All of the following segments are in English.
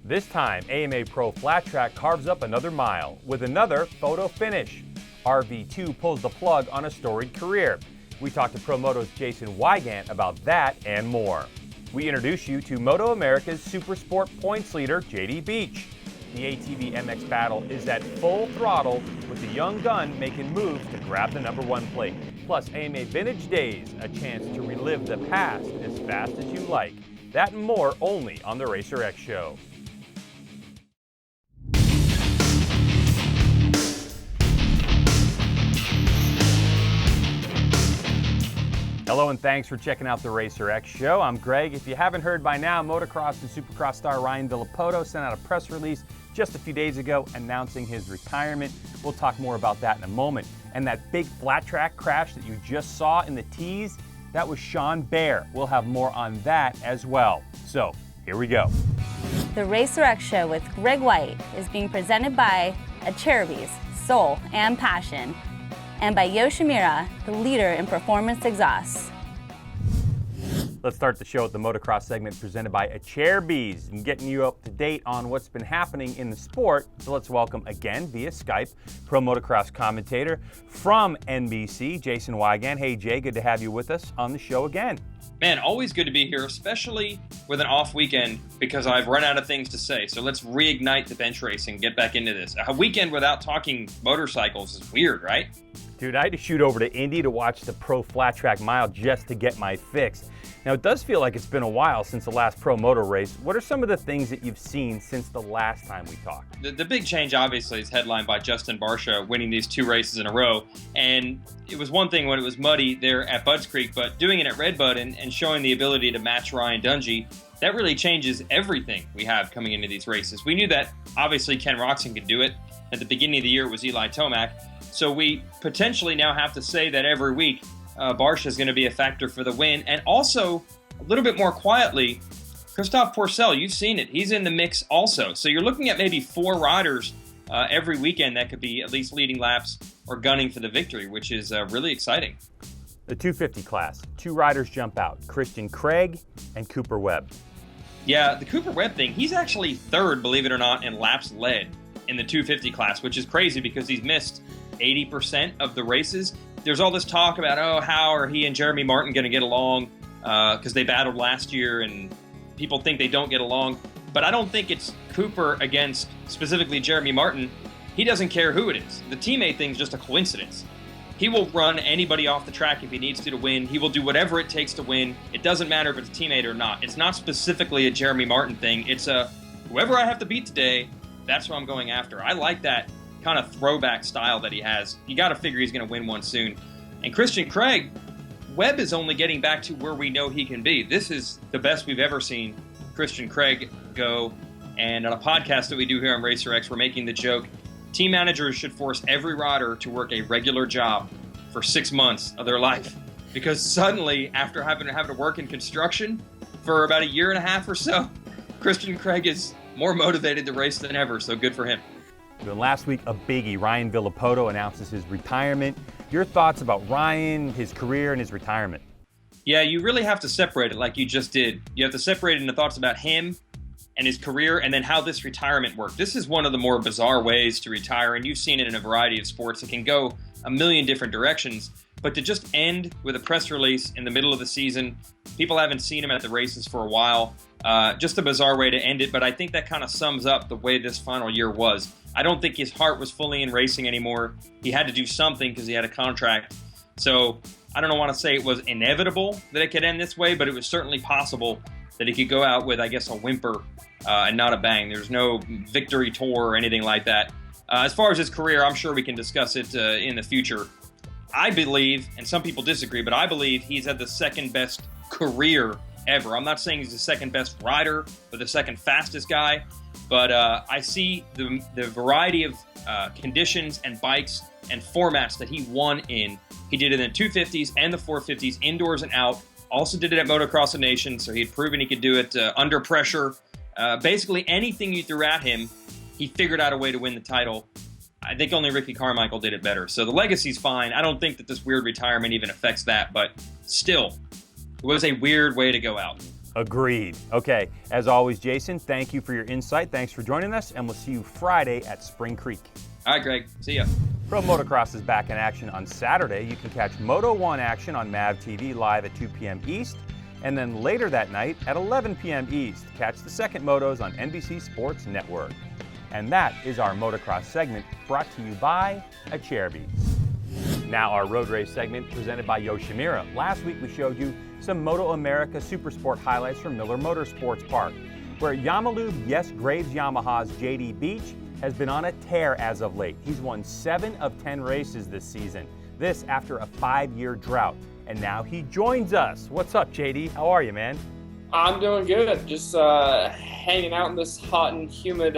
This time, AMA Pro Flat Track carves up another mile with another photo finish. RV2 pulls the plug on a storied career. We talked to ProMoto's Jason Wygant about that and more. We introduce you to Moto America's Super Sport points leader, JD Beach. The ATV MX battle is at full throttle with the young gun making moves to grab the #1 plate. Plus AMA Vintage Days, a chance to relive the past as fast as you like. That and more only on the Racer X Show. Hello and thanks for checking out the Racer X Show. I'm Greg. If you haven't heard by now, Motocross and Supercross star Ryan Villopoto sent out a press release just a few days ago announcing his retirement. We'll talk more about that in a moment. And that big flat track crash that you just saw in the tease, that was Sean Bair. We'll have more on that as well. So here we go. The Racer X Show with Greg White is being presented by Acherubi's Soul and Passion, and by Yoshimura, the leader in performance exhausts. Let's start the show with the motocross segment presented by Acherubi's and getting you up to date on what's been happening in the sport. So let's welcome again via Skype pro motocross commentator from NBC, Jason Wygant. Hey Jay, good to have you with us on the show again. Man, always good to be here, especially with an off weekend because I've run out of things to say. So let's reignite the bench race and get back into this. A weekend without talking motorcycles is weird, right? Dude, I had to shoot over to Indy to watch the Pro Flat Track Mile just to get my fix. Now, it does feel like it's been a while since the last Pro Moto race. What are some of the things that you've seen since the last time we talked? The big change, obviously, is headlined by Justin Barcia winning these 2 races in a row. And it was one thing when it was muddy there at Budds Creek, but doing it at Redbud and showing the ability to match Ryan Dungey, that really changes everything we have coming into these races. We knew that, obviously, Ken Roczen could do it. At the beginning of the year, it was Eli Tomac. So we potentially now have to say that every week, Barcia is going to be a factor for the win. And also, a little bit more quietly, Christophe Pourcel, you've seen it. He's in the mix also. So you're looking at maybe 4 riders every weekend that could be at least leading laps or gunning for the victory, which is really exciting. The 250 class, 2 riders jump out, Christian Craig and Cooper Webb. Yeah, the Cooper Webb thing, he's actually 3rd, believe it or not, in laps led in the 250 class, which is crazy because he's missed 80% of the races. There's all this talk about, oh, how are he and Jeremy Martin going to get along because they battled last year and people think they don't get along. But I don't think it's Cooper against specifically Jeremy Martin. He doesn't care who it is. The teammate thing's just a coincidence. He will run anybody off the track if he needs to win. He will do whatever it takes to win. It doesn't matter if it's a teammate or not. It's not specifically a Jeremy Martin thing. It's a whoever I have to beat today, that's who I'm going after. I like that kind of throwback style that he has. You got to figure he's going to win one soon. And Christian Craig, Webb is only getting back to where we know he can be. This is the best we've ever seen Christian Craig go. And on a podcast that we do here on Racer X, we're making the joke, team managers should force every rider to work a regular job for 6 months of their life. Because suddenly, after having to work in construction for about a year and a half or so, Christian Craig is more motivated to race than ever, so good for him. Then last week, a biggie, Ryan Villopoto announces his retirement. Your thoughts about Ryan, his career, and his retirement? Yeah, you really have to separate it like you just did. You have to separate it into thoughts about him and his career and then how this retirement worked. This is one of the more bizarre ways to retire, and you've seen it in a variety of sports. It can go a million different directions, but to just end with a press release in the middle of the season, people haven't seen him at the races for a while. Just a bizarre way to end it, but I think that kind of sums up the way this final year was. I don't think his heart was fully in racing anymore. He had to do something because he had a contract. So I don't want to say it was inevitable that it could end this way, but it was certainly possible that he could go out with, I guess, a whimper and not a bang. There's no victory tour or anything like that. As far as his career, I'm sure we can discuss it in the future. I believe, and some people disagree, but I believe he's had the second best career ever. I'm not saying he's the second best rider or the second fastest guy, but I see the variety of conditions and bikes and formats that he won in. He did it in the 250s and the 450s, indoors and out. Also did it at Motocross of Nations, so he had proven he could do it under pressure. Basically anything you threw at him, he figured out a way to win the title. I think only Ricky Carmichael did it better. So the legacy's fine. I don't think that this weird retirement even affects that, but still, it was a weird way to go out. Agreed. Okay, as always, Jason, thank you for your insight. Thanks for joining us, and we'll see you Friday at Spring Creek. All right, Greg. See ya. Pro Motocross is back in action on Saturday. You can catch Moto 1 action on MAV TV live at 2 p.m. East, and then later that night at 11 p.m. East, catch the second motos on NBC Sports Network. And that is our Motocross segment, brought to you by Cherubies. Now our road race segment presented by Yoshimura. Last week we showed you some Moto America Supersport highlights from Miller Motorsports Park, where Yamalube Yes Graves Yamaha's JD Beach has been on a tear as of late. He's won 7 of 10 races this season. This after a 5-year drought. And now he joins us. What's up, JD? How are you, man? I'm doing good. Just hanging out in this hot and humid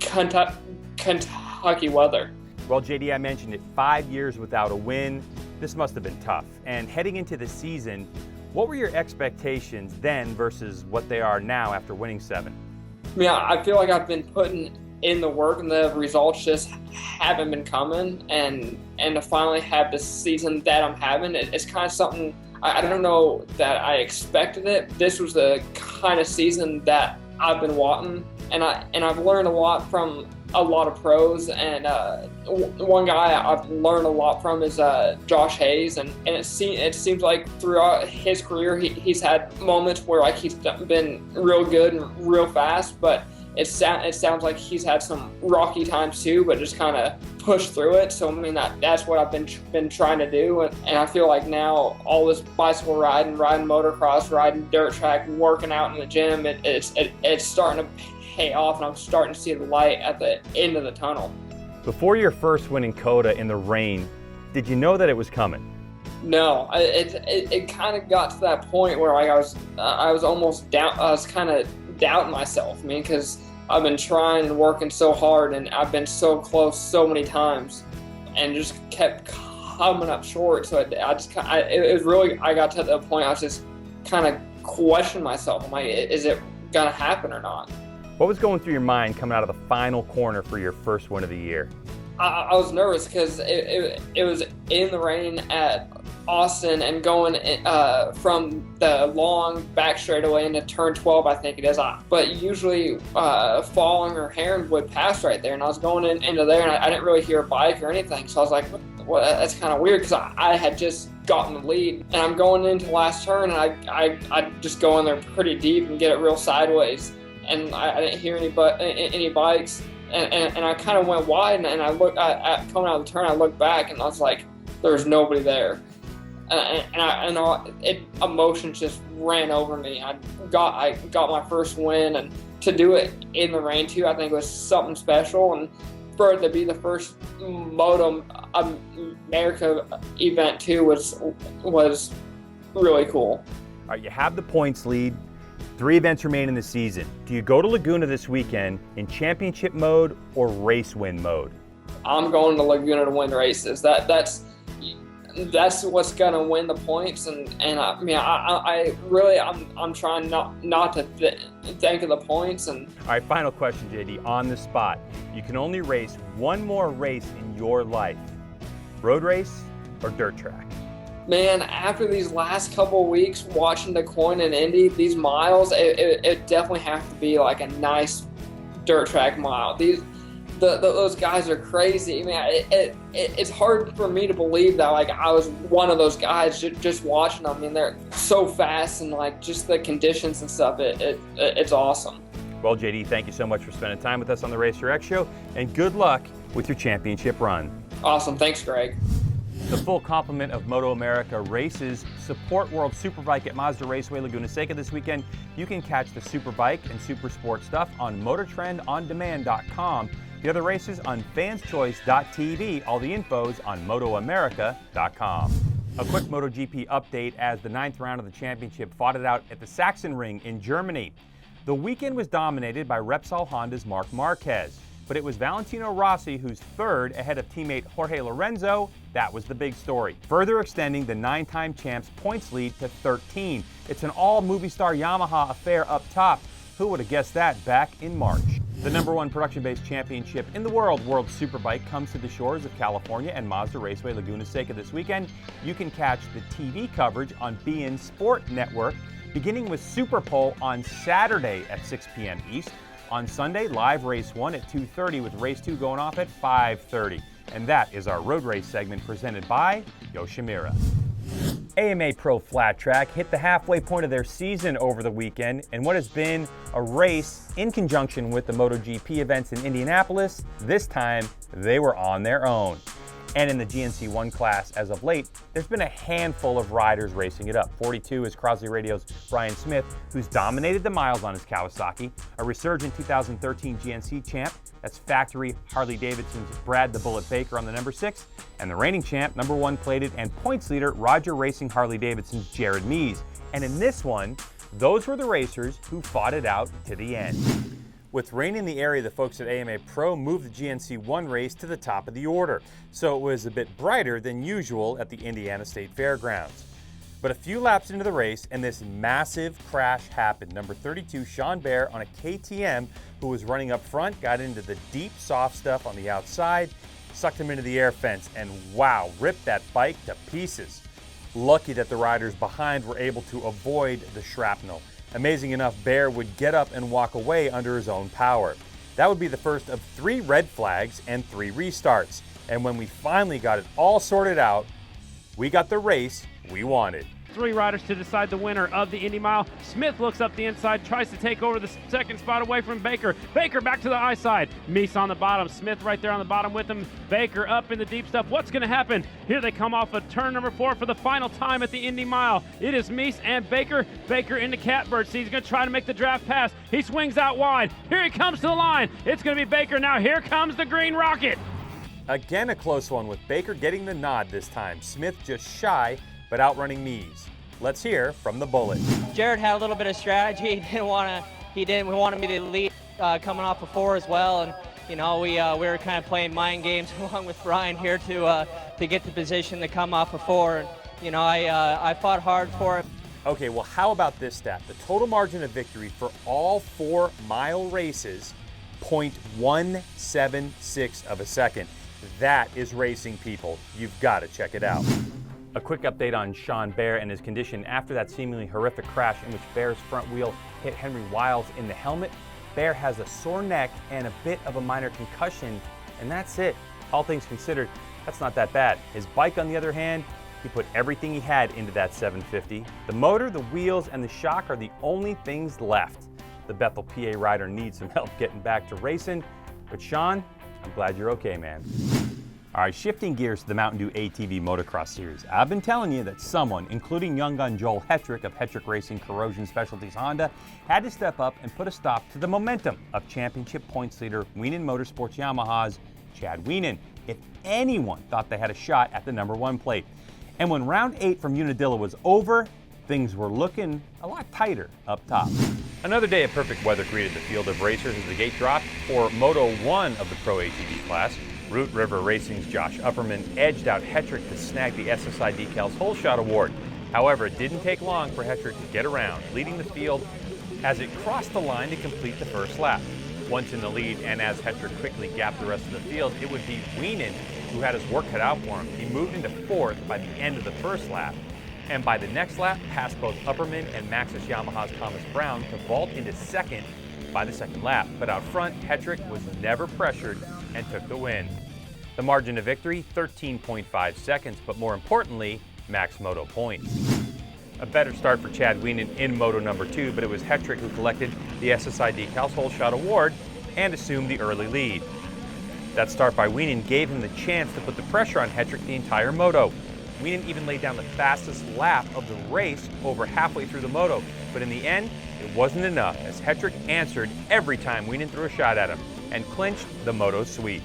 Kentucky weather. Well, JD, I mentioned it, 5 years without a win. This must have been tough. And heading into the season, what were your expectations then versus what they are now after winning 7? I mean, I feel like I've been putting in the work and the results just haven't been coming. And to finally have the season that I'm having, it's kind of something, I don't know that I expected it. This was the kind of season that I've been wanting. And I've learned a lot from a lot of pros, and one guy I've learned a lot from is Josh Hayes, and it seems like throughout his career he's had moments where like he's been real good and real fast, but it sounds like he's had some rocky times too, but just kind of pushed through it. So I mean that's what I've been trying to do, and I feel like now all this bicycle riding motocross, riding dirt track, working out in the gym, it's starting to pay off, and I'm starting to see the light at the end of the tunnel. Before your first win in COTA in the rain, did you know that it was coming? No, it kind of got to that point where like I was almost I was kind of doubting myself. I mean, because I've been trying and working so hard, and I've been so close so many times, and just kept coming up short. So it was really, I got to the point I was just kind of questioning myself. I'm like, is it gonna happen or not? What was going through your mind coming out of the final corner for your first win of the year? I was nervous because it was in the rain at Austin and going from the long back straightaway into turn 12, I think it is. But usually Falling or Heron would pass right there, and I was going into there, and I didn't really hear a bike or anything. So I was like, well, that's kind of weird, because I had just gotten the lead, and I'm going into the last turn, and I just go in there pretty deep and get it real sideways. And I didn't hear any bikes, and I kind of went wide, and I looked at coming out of the turn. I looked back, and I was like, "There's nobody there," and emotion just ran over me. I got my first win, and to do it in the rain too, I think was something special. And for it to be the first Moto America event too was really cool. All right, you have the points lead. 3 events remain in the season. Do you go to Laguna this weekend in championship mode or race win mode? I'm going to Laguna to win races. That's what's gonna win the points, and I mean I'm trying not to think of the points. And all right, final question, JD, on the spot. You can only race one more race in your life: road race or dirt track? Man, after these last couple of weeks watching the Coin and Indy, these miles, it definitely have to be like a nice dirt track mile. Those guys are crazy. I mean, it's hard for me to believe that like I was one of those guys just watching them. I mean, they're so fast, and like just the conditions and stuff. It's awesome. Well, JD, thank you so much for spending time with us on the Racer X Show, and good luck with your championship run. Awesome. Thanks, Greg. The full complement of Moto America races support World Superbike at Mazda Raceway Laguna Seca this weekend. You can catch the Superbike and Supersport stuff on MotorTrendOnDemand.com. The other races on fanschoice.tv. All the info's on MotoAmerica.com. A quick MotoGP update as the 9th round of the championship fought it out at the Sachsenring in Germany. The weekend was dominated by Repsol Honda's Marc Marquez, but it was Valentino Rossi who's 3rd ahead of teammate Jorge Lorenzo. That was the big story, further extending the 9-time champ's points lead to 13. It's an all-movie star Yamaha affair up top. Who would have guessed that back in March? The #1 production-based championship in the world, World Superbike, comes to the shores of California and Mazda Raceway Laguna Seca this weekend. You can catch the TV coverage on beIN Sport Network, beginning with Super Pole on Saturday at 6 p.m. East. On Sunday, live Race 1 at 2:30 with Race 2 going off at 5:30. And that is our road race segment presented by Yoshimura. AMA Pro Flat Track hit the halfway point of their season over the weekend, and what has been a race in conjunction with the MotoGP events in Indianapolis, this time they were on their own. And in the GNC1 class as of late, there's been a handful of riders racing it up. 42 is Crosley Radio's Brian Smith, who's dominated the miles on his Kawasaki, a resurgent 2013 GNC champ, that's factory Harley-Davidson's Brad the Bullet Baker on the #6, and the reigning champ, #1 plated and points leader Roger Racing Harley-Davidson's Jared Mees. And in this one, those were the racers who fought it out to the end. With rain in the area, the folks at AMA Pro moved the GNC1 race to the top of the order, so it was a bit brighter than usual at the Indiana State Fairgrounds. But a few laps into the race, and this massive crash happened. Number 32, Sean Bear, on a KTM, who was running up front, got into the deep, soft stuff on the outside, sucked him into the air fence, and wow, ripped that bike to pieces. Lucky that the riders behind were able to avoid the shrapnel. Amazing enough, Bear would get up and walk away under his own power. That would be the first of 3 red flags and 3 restarts. And when we finally got it all sorted out, we got the race we wanted. 3 riders to decide the winner of the Indy Mile. Smith looks up the inside, tries to take over the second spot away from Baker. Baker back to the high side. Meese on the bottom. Smith right there on the bottom with him. Baker up in the deep stuff. What's going to happen? Here they come off of turn number 4 for the final time at the Indy Mile. It is Meese and Baker. Baker into catbird seat. He's going to try to make the draft pass. He swings out wide. Here he comes to the line. It's going to be Baker now. Here comes the Green Rocket. Again, a close one with Baker getting the nod this time. Smith just shy, but outrunning Mees. Let's hear from the Bullet. Jared had a little bit of strategy. We wanted me to lead coming off of 4 as well, and we were kind of playing mind games along with Brian here to get the position to come off of 4. And I fought hard for it. Okay, well, how about this stat? The total margin of victory for all 4-mile races, 0.176 of a second. That is racing, people. You've got to check it out. A quick update on Sean Bear and his condition after that seemingly horrific crash in which Bear's front wheel hit Henry Wiles in the helmet. Bear has a sore neck and a bit of a minor concussion, and that's it. All things considered, that's not that bad. His bike, on the other hand, he put everything he had into that 750. The motor, the wheels, and the shock are the only things left. The Bethel, PA rider needs some help getting back to racing, but Sean, I'm glad you're okay, man. All right, shifting gears to the Mountain Dew ATV Motocross Series. I've been telling you that someone, including young gun Joel Hetrick of Hetrick Racing Corrosion Specialties Honda, had to step up and put a stop to the momentum of championship points leader Wienen Motorsports Yamaha's Chad Wienen, if anyone thought they had a shot at the #1 plate. And when round 8 from Unadilla was over, things were looking a lot tighter up top. Another day of perfect weather greeted the field of racers as the gate dropped for Moto 1 of the Pro ATV class. Root River Racing's Josh Upperman edged out Hetrick to snag the SSI Decals Hole Shot Award. However, it didn't take long for Hetrick to get around, leading the field as it crossed the line to complete the first lap. Once in the lead, and as Hetrick quickly gapped the rest of the field, it would be Wienen who had his work cut out for him. He moved into 4th by the end of the first lap, and by the next lap, passed both Upperman and Maxxis Yamaha's Thomas Brown to vault into 2nd by the 2nd lap. But out front, Hetrick was never pressured and took the win. The margin of victory, 13.5 seconds, but more importantly, max moto points. A better start for Chad Wienen in Moto number 2, but it was Hetrick who collected the SSI Decals Hole Shot Award and assumed the early lead. That start by Wienen gave him the chance to put the pressure on Hetrick the entire moto. Wienen even laid down the fastest lap of the race over halfway through the moto, but in the end, it wasn't enough as Hetrick answered every time Wienen threw a shot at him and clinched the moto sweep.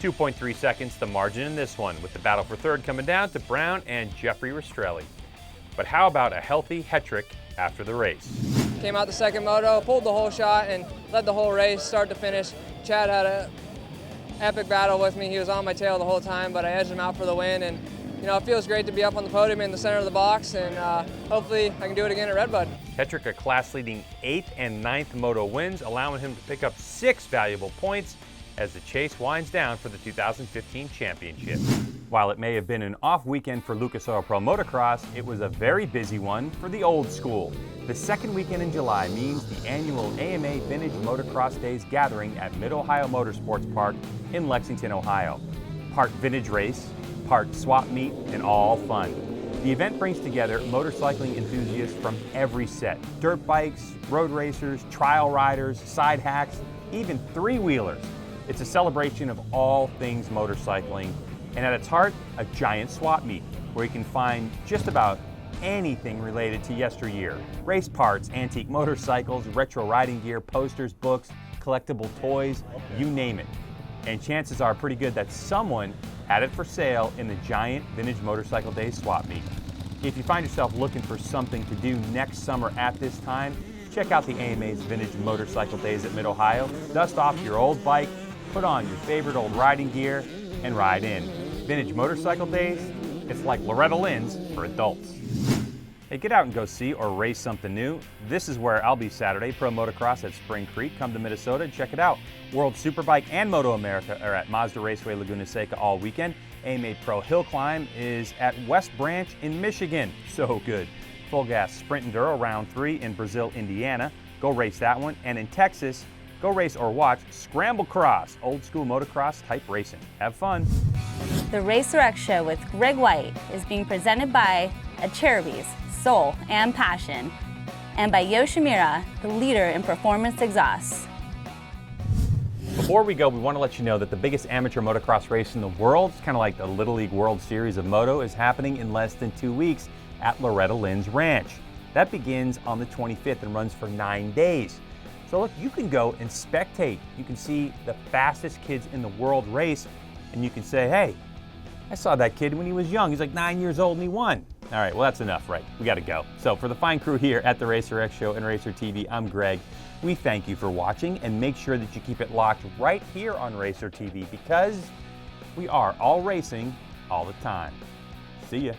2.3 seconds the margin in this one, with the battle for 3rd coming down to Brown and Jeffrey Rastrelli. But how about a healthy Hetrick after the race? Came out the 2nd moto, pulled the whole shot, and led the whole race, start to finish. Chad had an epic battle with me. He was on my tail the whole time, but I edged him out for the win. And it feels great to be up on the podium in the center of the box, and hopefully I can do it again at Redbud. Tetrick a class-leading 8th and 9th moto wins, allowing him to pick up 6 valuable points as the chase winds down for the 2015 championship. While it may have been an off weekend for Lucas Oil Pro Motocross, it was a very busy one for the old school. The second weekend in July means the annual AMA Vintage Motocross Days gathering at Mid-Ohio Motorsports Park in Lexington, Ohio. Part vintage race, part swap meet, and all fun. The event brings together motorcycling enthusiasts from every set: dirt bikes, road racers, trial riders, side hacks, even three-wheelers. It's a celebration of all things motorcycling, and at its heart, a giant swap meet where you can find just about anything related to yesteryear. Race parts, antique motorcycles, retro riding gear, posters, books, collectible toys, you name it. And chances are pretty good that someone had it for sale in the giant Vintage Motorcycle Days swap meet. If you find yourself looking for something to do next summer at this time, check out the AMA's Vintage Motorcycle Days at Mid-Ohio. Dust off your old bike, put on your favorite old riding gear, and ride in. Vintage Motorcycle Days, it's like Loretta Lynn's for adults. Hey, get out and go see or race something new. This is where I'll be Saturday, Pro Motocross at Spring Creek. Come to Minnesota and check it out. World Superbike and Moto America are at Mazda Raceway Laguna Seca all weekend. AMA Pro Hill Climb is at West Branch in Michigan. So good. Full gas Sprint Enduro Round 3 in Brazil, Indiana. Go race that one. And in Texas, go race or watch Scramble Cross, old school motocross type racing. Have fun. The Racer X Show with Greg White is being presented by Cherubies, Soul and Passion, and by Yoshimura, the leader in performance exhausts. Before we go, we want to let you know that the biggest amateur motocross race in the world, it's kind of like the Little League World Series of Moto, is happening in less than 2 weeks at Loretta Lynn's Ranch. That begins on the 25th and runs for 9 days. So look, you can go and spectate. You can see the fastest kids in the world race, and you can say, hey, I saw that kid when he was young. He's like 9 years old and he won. All right, well, that's enough, right? We got to go. So for the fine crew here at the Racer X Show and Racer TV, I'm Greg. We thank you for watching, and make sure that you keep it locked right here on Racer TV, because we are all racing all the time. See ya.